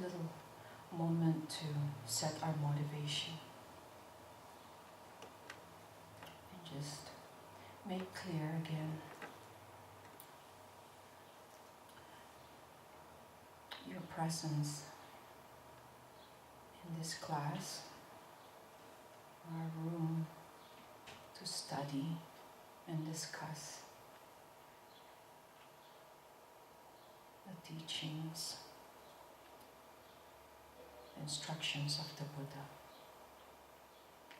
a little moment to set our motivation. And just make clear again your presence in this class, our room to study and discuss the teachings, instructions of the Buddha.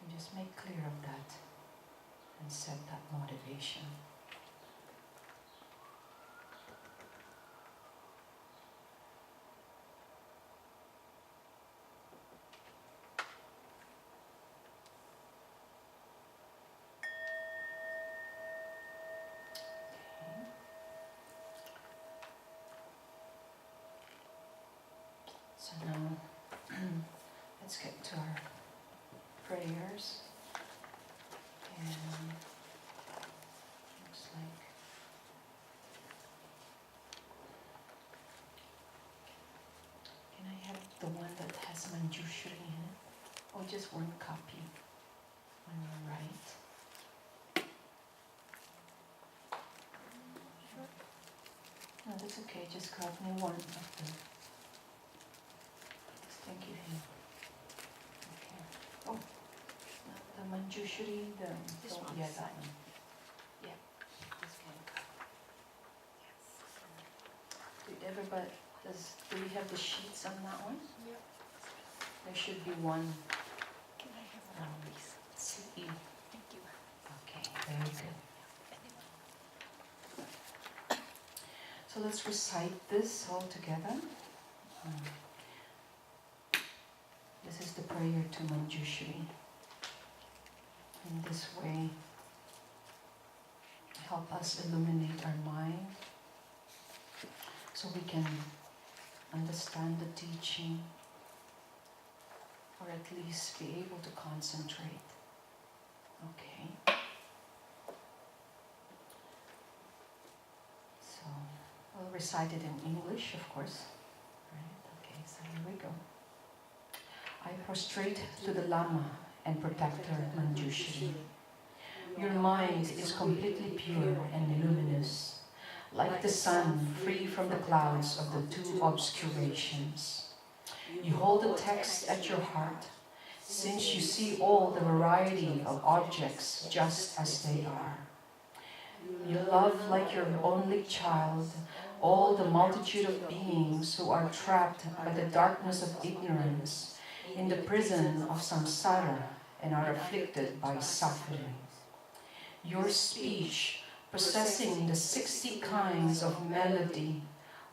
And just make clear of that and set that motivation. So now, let's get to our prayers. And looks like can I have the one that has Manjushri in it? Or just one copy on your right? Sure. No, that's okay. Just grab me one of them. Thank you. Okay. Oh, the Manjushri, this one. Yeah, that one. Yeah. This one. Yes. Do we have the sheets on that one? Yeah. There should be one. Can I have one, please? CE. Thank you. Okay, very good. So let's recite this all together. This is the prayer to Manjushri. In this way, help us illuminate our mind so we can understand the teaching, or at least be able to concentrate. Okay. So, we'll recite it in English, of course. Right? Okay, so here we go. I prostrate to the Lama and protector Manjushri. Your mind is completely pure and luminous, like the sun free from the clouds of the two obscurations. You hold the text at your heart, since you see all the variety of objects just as they are. You love like your only child all the multitude of beings who are trapped by the darkness of ignorance in the prison of samsara and are afflicted by suffering. Your speech, possessing the 60 kinds of melody,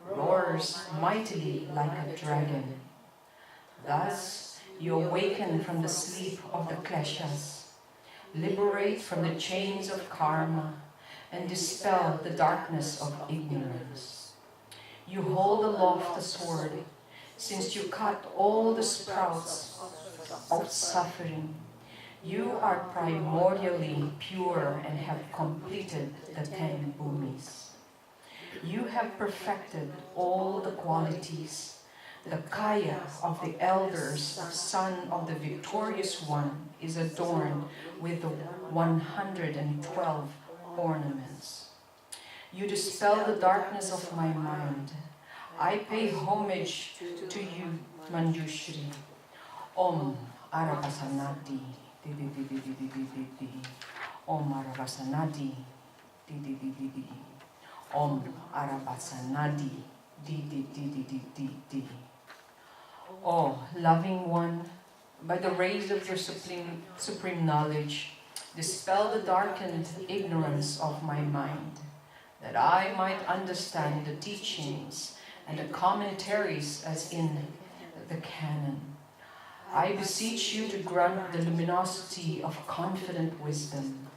roars mightily like a dragon. Thus, you awaken from the sleep of the kleshas, liberate from the chains of karma, and dispel the darkness of ignorance. You hold aloft the sword, since you cut all the sprouts of suffering. You are primordially pure and have completed the 10 bhumis. You have perfected all the qualities. The kaya of the elders, son of the victorious one, is adorned with the 112 ornaments. You dispel the darkness of my mind. I pay homage to you, Manjushri. Om Arabasanati. Om Arabasanati. Om Arabasanadi. Oh, loving one, by the rays of your supreme knowledge, dispel the darkened ignorance of my mind, that I might understand the teachings and the commentaries as in the canon. I beseech you to grant the luminosity of confident wisdom.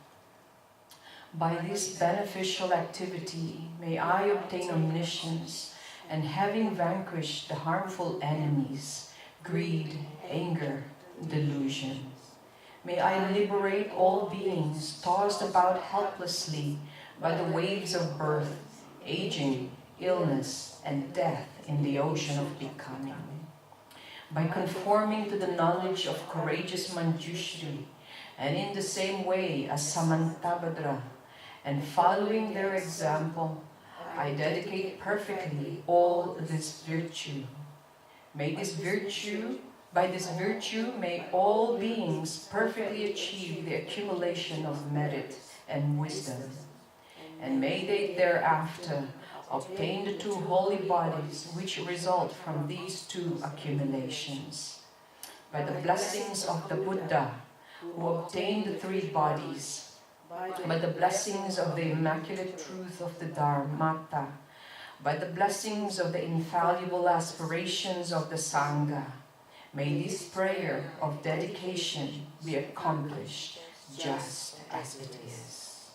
By this beneficial activity, may I obtain omniscience, and having vanquished the harmful enemies, greed, anger, delusion, may I liberate all beings tossed about helplessly by the waves of birth, aging, illness, and death in the ocean of becoming. by conforming to the knowledge of courageous Manjushri, and in the same way as Samantabhadra, and following their example, I dedicate perfectly all this virtue. May this virtue, by this virtue, may all beings perfectly achieve the accumulation of merit and wisdom, and may they thereafter obtain the two holy bodies which result from these two accumulations. By the blessings of the Buddha, who obtained the three bodies, by the blessings of the immaculate truth of the Dharmata, by the blessings of the infallible aspirations of the Sangha, may this prayer of dedication be accomplished just as it is.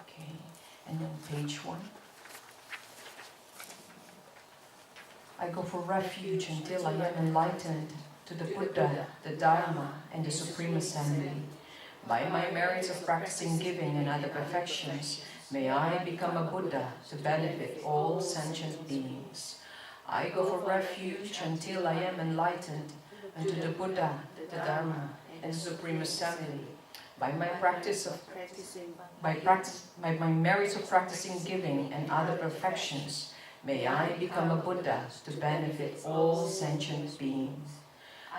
Okay, and then page 1. I go for refuge until I am enlightened to the Buddha, the Dharma, and the Supreme Assembly. By my merits of practicing giving and other perfections, may I become a Buddha to benefit all sentient beings. I go for refuge until I am enlightened unto the Buddha, the Dharma, and the Supreme Assembly. By my merits of practicing giving and other perfections, may I become a Buddha to benefit all sentient beings.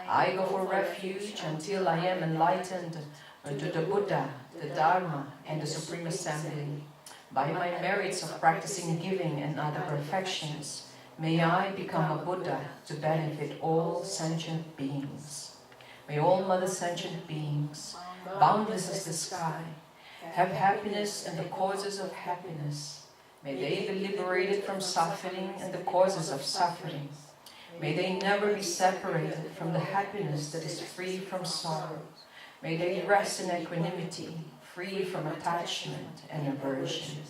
I go for refuge until I am enlightened unto the Buddha, the Dharma, and the Supreme Assembly. By my merits of practicing giving and other perfections, may I become a Buddha to benefit all sentient beings. May all mother sentient beings, boundless as the sky, have happiness and the causes of happiness. May they be liberated from suffering and the causes of suffering. May they never be separated from the happiness that is free from sorrow. May they rest in equanimity, free from attachment and aversion.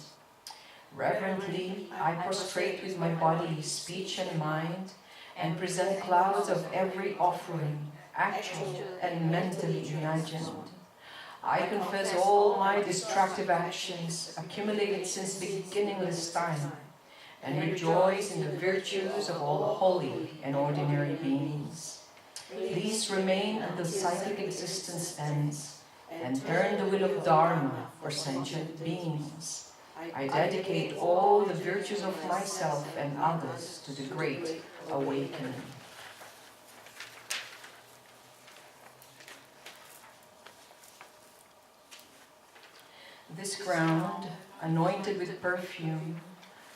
Reverently, I prostrate with my body, speech and mind, and present clouds of every offering, actual and mentally imagined. I confess all my destructive actions, accumulated since beginningless time, and rejoice in the virtues of all holy and ordinary beings. Please remain until cyclic existence ends, and turn the wheel of Dharma for sentient beings. I dedicate all the virtues of myself and others to the great awakening. This ground, anointed with perfume,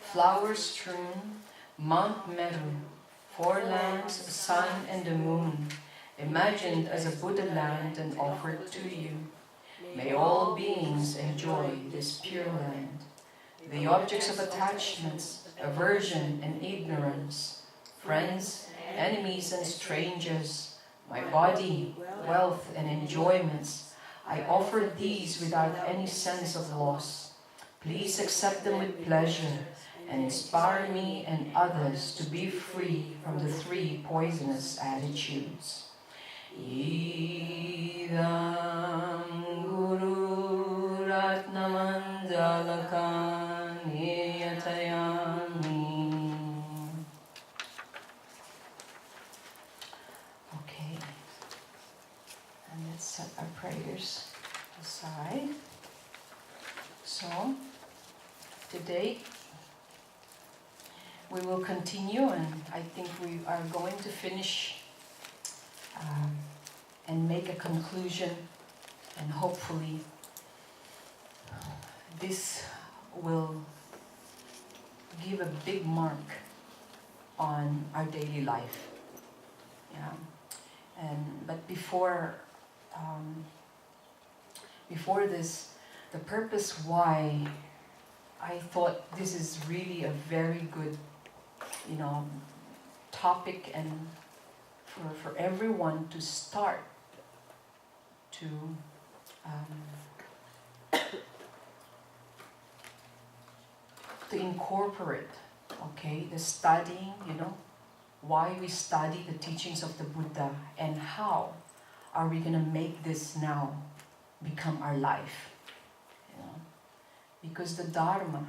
flowers strewn, Mount Meru, four lands, the sun and the moon, imagined as a Buddha land and offered to you. May all beings enjoy this pure land. The objects of attachments, aversion and ignorance, friends, enemies and strangers, my body, wealth and enjoyments, I offer these without any sense of loss. Please accept them with pleasure and inspire me and others to be free from the three poisonous attitudes. Idam Guru Ratnamanjalakan Yatayami. Okay, and let's set our prayers aside. So, today we will continue, and I think we are going to finish and make a conclusion, and hopefully this will give a big mark on our daily life. Yeah, but before this, the purpose why I thought this is really a very good, topic, and for everyone to start to incorporate, the studying, why we study the teachings of the Buddha, and how are we going to make this now become our life, because the Dharma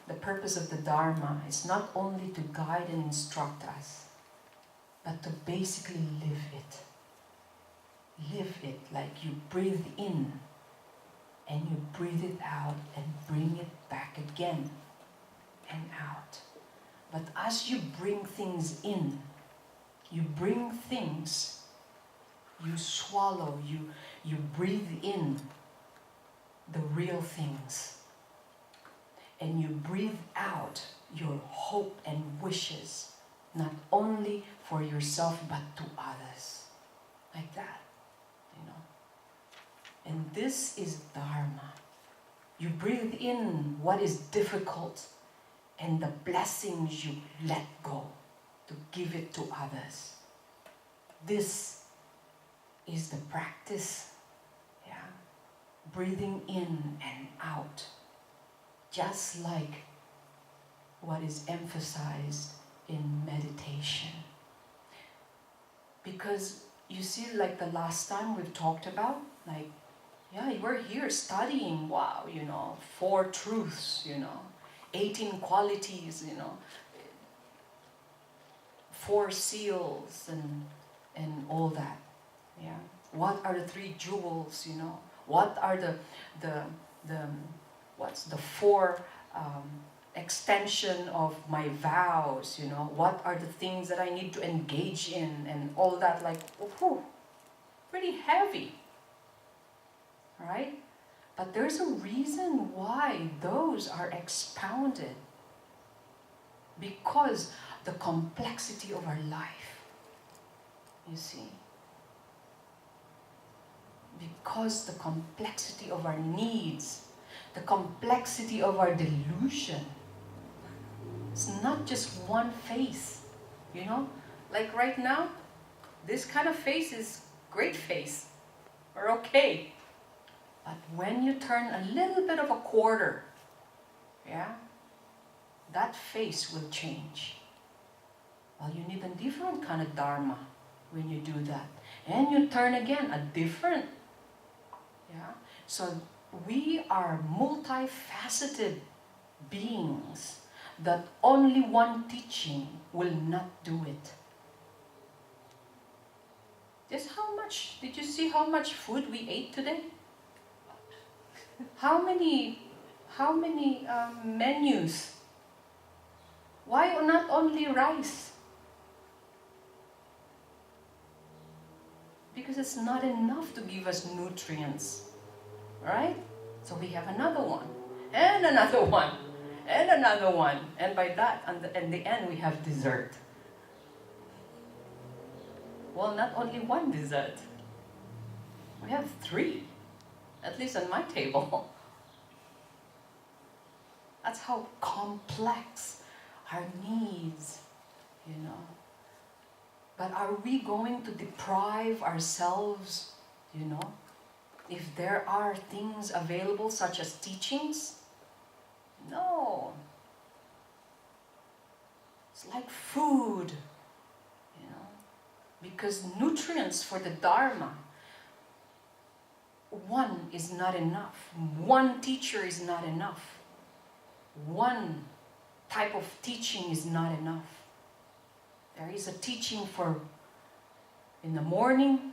the purpose of the Dharma is not only to guide and instruct us, but to basically live it. Live it like you breathe in and you breathe it out and bring it back again and out. But as you bring things in, you bring things, you swallow, you breathe in the real things. And you breathe out your hope and wishes, not only for yourself but to others. Like that, you know. And this is Dharma. You breathe in what is difficult and the blessings you let go to give it to others. This is the practice, yeah. Breathing in and out, just like what is emphasized in meditation. Because you see, like the last time we've talked about, like, yeah, we're here studying, wow, 4 truths, 18 qualities, 4 seals and all that. Yeah. What are the 3 jewels, What are the 4 extension of my vows, What are the things that I need to engage in and all that, like, whew, pretty heavy, right? But there's a reason why those are expounded. Because the complexity of our life, you see. Because the complexity of our needs, the complexity of our delusion. It's not just one face, Like right now, this kind of face is great face. We're okay. But when you turn a little bit of a quarter, yeah, that face will change. Well, you need a different kind of Dharma when you do that. And you turn again a different, yeah. So we are multifaceted beings that only one teaching will not do it. Did you see how much food we ate today? How many menus? Why not only rice? Because it's not enough to give us nutrients, right? So we have another one, and another one, and another one, and by that, in the end, we have dessert. Well, not only one dessert. We have 3, at least on my table. That's how complex our needs, But are we going to deprive ourselves, if there are things available such as teachings? No. It's like food, Because nutrients for the Dharma, one is not enough. One teacher is not enough. One type of teaching is not enough. There is a teaching for in the morning,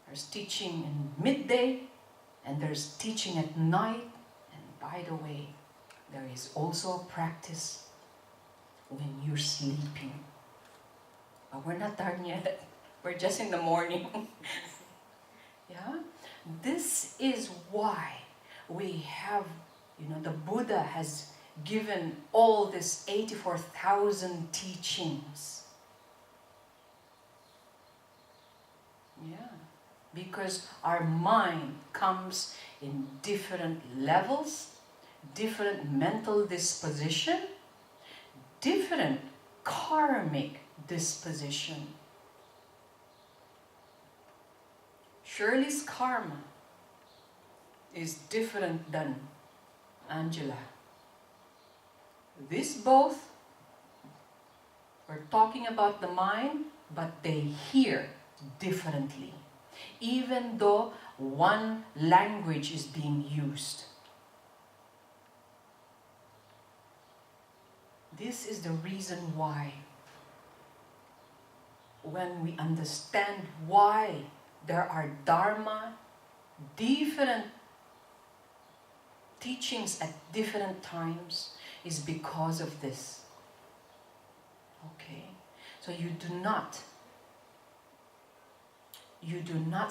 there's teaching in midday, and there's teaching at night. And by the way, there is also a practice when you're sleeping. But we're not done yet. We're just in the morning. Yeah? This is why we have, the Buddha has given all this 84,000 teachings. Yeah. Because our mind comes in different levels, different mental disposition, different karmic disposition. Shirley's karma is different than Angela. These both, we're talking about the mind, but they hear differently, even though one language is being used. This is the reason why, when we understand why there are Dharma, different teachings at different times, is because of this. Okay? So you do not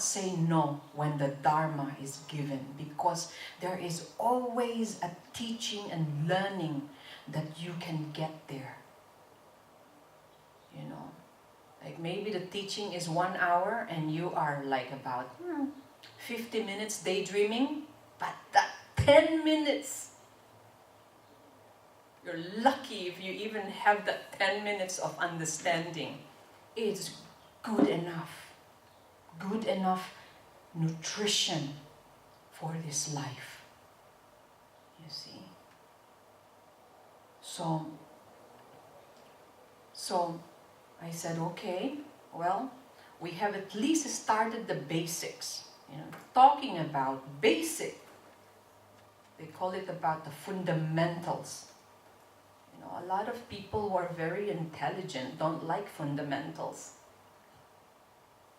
say no when the Dharma is given, because there is always a teaching and learning that you can get there. You know, like maybe the teaching is 1 hour and you are like about 50 minutes daydreaming, but that 10 minutes, you're lucky if you even have that 10 minutes of understanding. It's good enough. Good enough nutrition for this life. You see? So I said, okay, well, we have at least started the basics. You know, talking about basic. They call it about the fundamentals. You know, a lot of people who are very intelligent don't like fundamentals.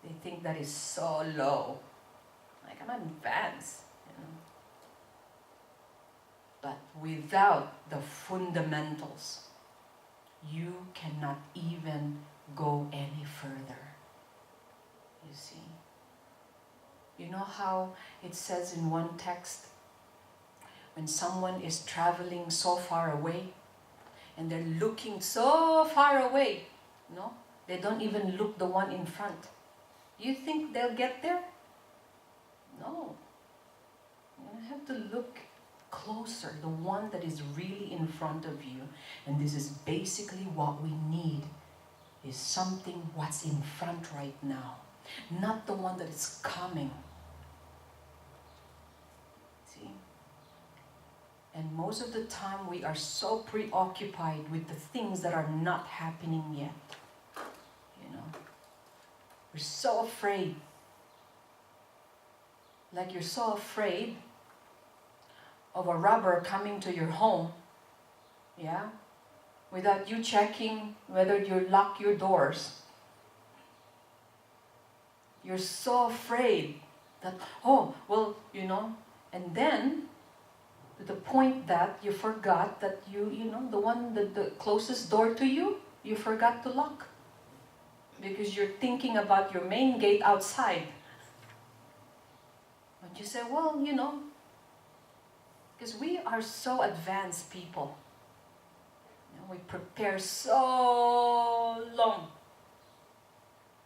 They think that is so low. Like, I'm advanced, you know. But without the fundamentals, you cannot even go any further. You see? You know how it says in one text, when someone is traveling so far away, and they're looking so far away, no? They don't even look the one in front. You think they'll get there? No. You have to look closer, the one that is really in front of you. And this is basically what we need, is something what's in front right now, not the one that is coming. See? And most of the time we are so preoccupied with the things that are not happening yet. You know? We're so afraid. Like you're so afraid of a robber coming to your home, yeah, without you checking whether you lock your doors. You're so afraid that, oh, well, you know, and then to the point that you forgot that you know, the closest door to you, you forgot to lock. Because you're thinking about your main gate outside. But you say, well, you know, because we are so advanced people. You know, we prepare so long.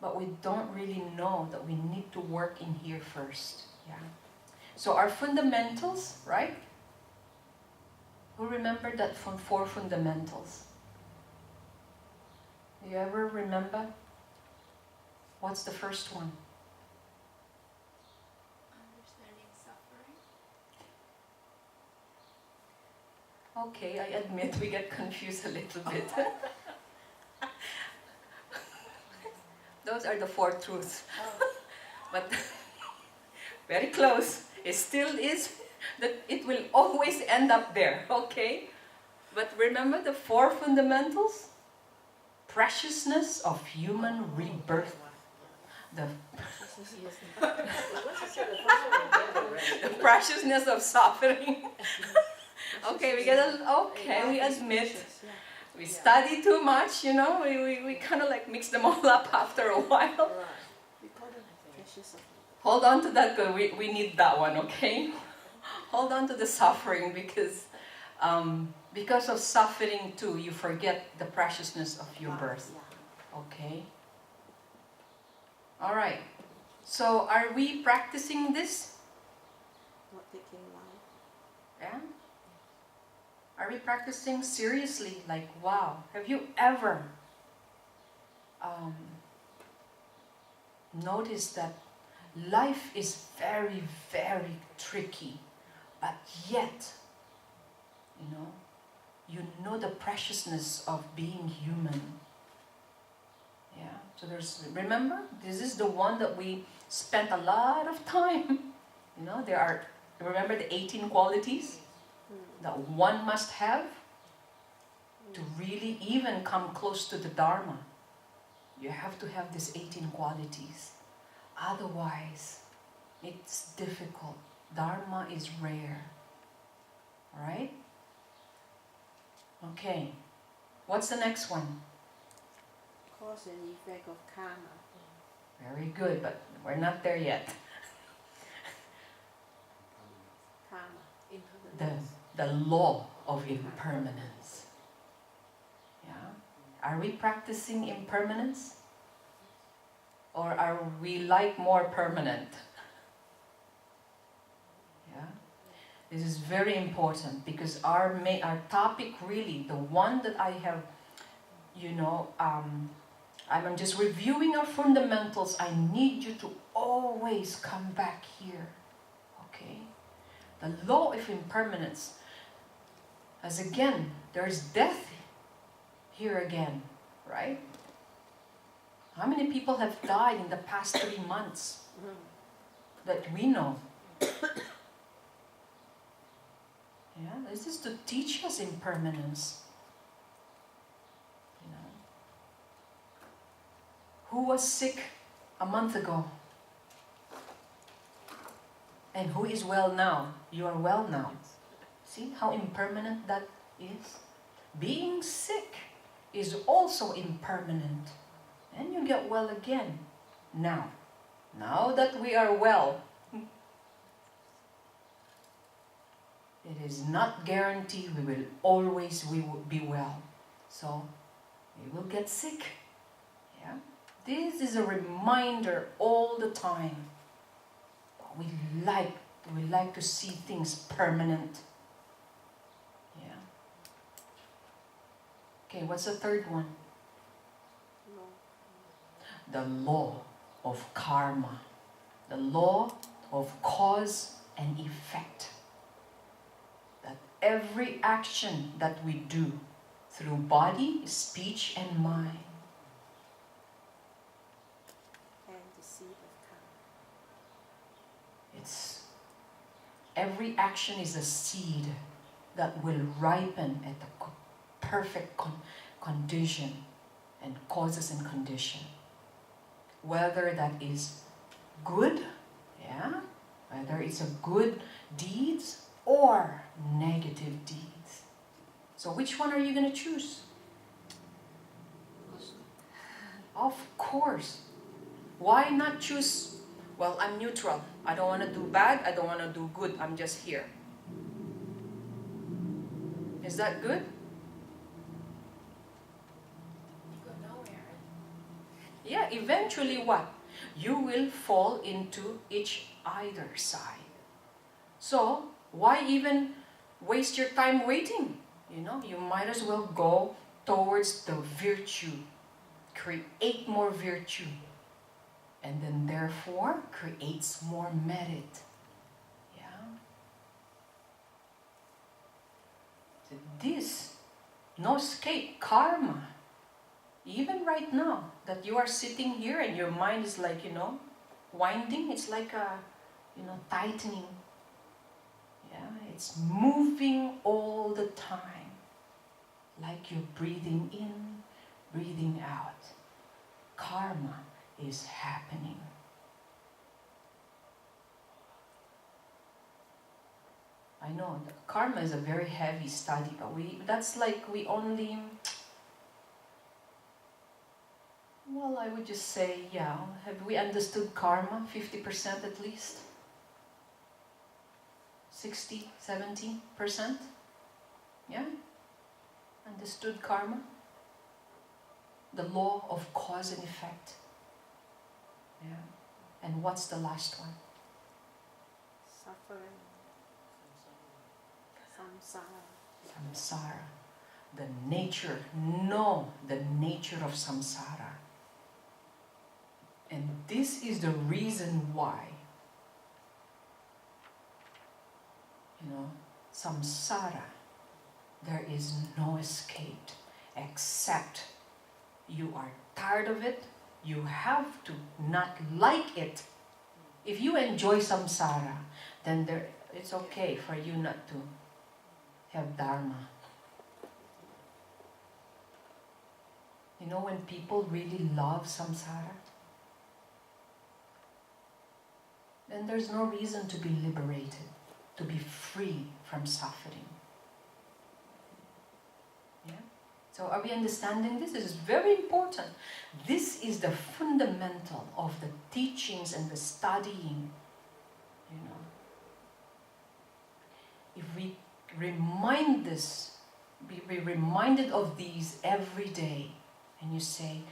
But we don't really know that we need to work in here first. Yeah. So our fundamentals, right? Who remember that from 4 fundamentals? Do you ever remember? What's the first one? Understanding suffering. Okay, I admit we get confused a little bit. Those are the 4 truths. But very close. It still is that it will always end up there, okay? But remember the 4 fundamentals? Preciousness of human rebirth. The preciousness of suffering. Okay, we admit we study too much, you know, we kind of like mix them all up after a while. Hold on to that, because we need that one, okay? Hold on to the suffering, because of suffering too, you forget the preciousness of your birth, okay? All right. So are we practicing this? Not taking life. Yeah? Are we practicing seriously? Like, wow. Have you ever noticed that life is very, very tricky, but yet, you know the preciousness of being human. Yeah, so remember, this is the one that we spent a lot of time. You know, remember the 18 qualities that one must have? To really even come close to the Dharma, you have to have these 18 qualities. Otherwise, it's difficult. Dharma is rare. Alright? Okay. What's the next one? Cause and effect of karma. Very good, but we're not there yet. Karma. Impermanence. The law of impermanence. Yeah? Are we practicing impermanence? Or are we like more permanent? Yeah? This is very important because our topic really, the one that I have, I'm just reviewing our fundamentals. I need you to always come back here. Okay? The law of impermanence. As again, there's death here again, right? How many people have died in the past 3 months that we know? Yeah, this is to teach us impermanence. You know, who was sick a month ago? And who is well now? You are well now. See how impermanent that is? Being sick is also impermanent. And you get well again. Now that we are well, it is not guaranteed we will always be well. So, we will get sick. Yeah? This is a reminder all the time. We like to see things permanent. Yeah. Okay, what's the third one? The law of karma. The law of cause and effect. That every action that we do through body, speech and mind. And the seed of karma. Every action is a seed that will ripen at the perfect condition and causes and condition. Whether that is good, yeah, whether it's a good deeds or negative deeds. So which one are you going to choose? Of course. Why not choose, well, I'm neutral. I don't want to do bad, I don't want to do good, I'm just here. Is that good? Yeah, eventually what? You will fall into either side. So, why even waste your time waiting? You might as well go towards the virtue. Create more virtue. And then therefore, creates more merit. Yeah? So this, no escape, karma. Even right now, that you are sitting here and your mind is like, winding, it's like a, tightening. Yeah, it's moving all the time. Like you're breathing in, breathing out. Karma is happening. I know, karma is a very heavy study, but that's like we only... Well, I would just say, yeah, have we understood karma 50% at least? 60, 70%? Yeah? Understood karma? The law of cause and effect. Yeah. And what's the last one? Suffering. Samsara. Samsara. The nature. Know the nature of samsara. And this is the reason why, samsara, there is no escape except you are tired of it, you have to not like it. If you enjoy samsara, then it's okay for you not to have dharma. You know, when people really love samsara, then there's no reason to be liberated, to be free from suffering. Yeah? So are we understanding this? This is very important. This is the fundamental of the teachings and the studying. You know, if we remind this, be reminded of these every day, and you say,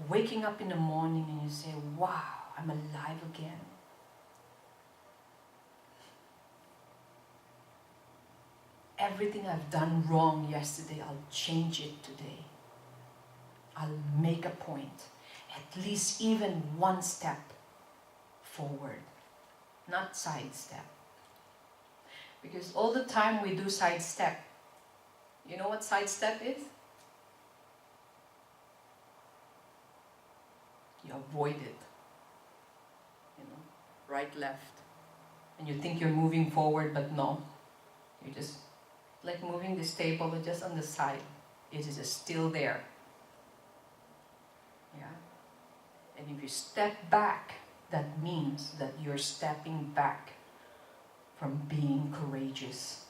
waking up in the morning and you say, wow, I'm alive again. Everything I've done wrong yesterday, I'll change it today. I'll make a point. At least even one step forward, not sidestep. Because all the time we do sidestep. You know what sidestep is? You avoid it. You know, right, left. And you think you're moving forward, but no. You just, like moving this table just on the side. It is just still there. Yeah. And if you step back, that means that you're stepping back from being courageous.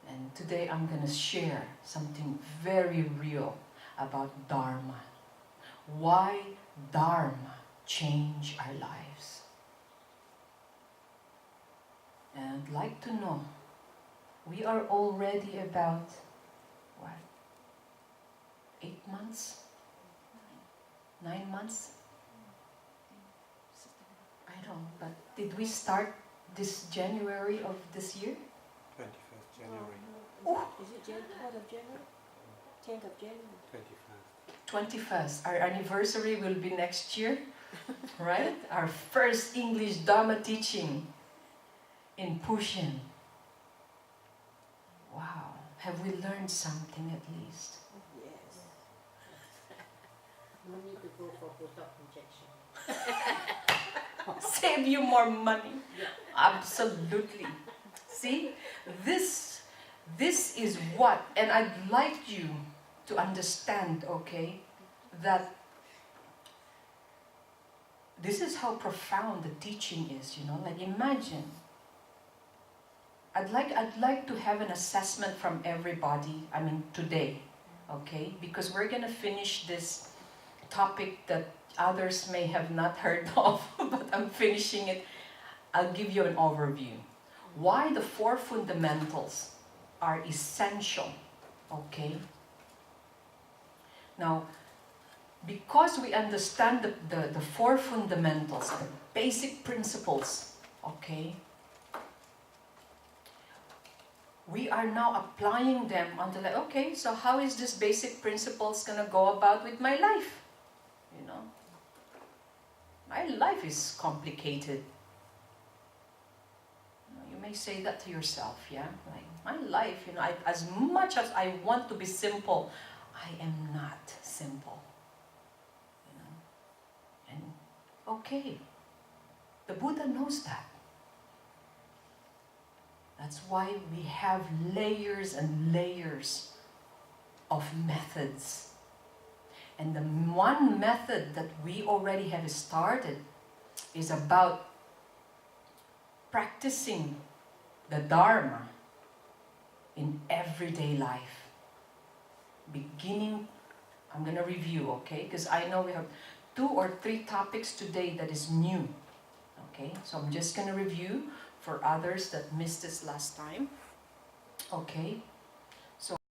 And today I'm going to share something very real about Dharma. Why Dharma changed our lives. And I'd like to know, we are already about, what, 8 months? 9 months? I don't know, but did we start this January of this year? 21st January. Oh. Is it 4th of January? 10th of January? 21st. 21st. Our anniversary will be next year, right? Our first English Dharma teaching in Pushin. Wow. Have we learned something at least? Yes. No need to go for Botox injection. Save you more money. Absolutely. See, this is what, and I'd like you to understand, okay, that this is how profound the teaching is, you know, like imagine. I'd like to have an assessment from everybody, I mean today, okay, because we're gonna finish this topic that others may have not heard of, but I'm finishing it. I'll give you an overview. Why the 4 fundamentals are essential, okay? Now, because we understand the 4 fundamentals, the basic principles, okay, we are now applying them until, like, okay, so how is this basic principles gonna go about with my life? You know, my life is complicated. You may say that to yourself, yeah? Like, my life, you know, as much as I want to be simple, I am not simple. You know? And, okay, the Buddha knows that. That's why we have layers and layers of methods. And the one method that we already have started is about practicing the Dharma in everyday life. Beginning, I'm going to review, okay? Because I know we have 2 or 3 topics today that is new. Okay, so I'm just going to review for others that missed this last time. Okay,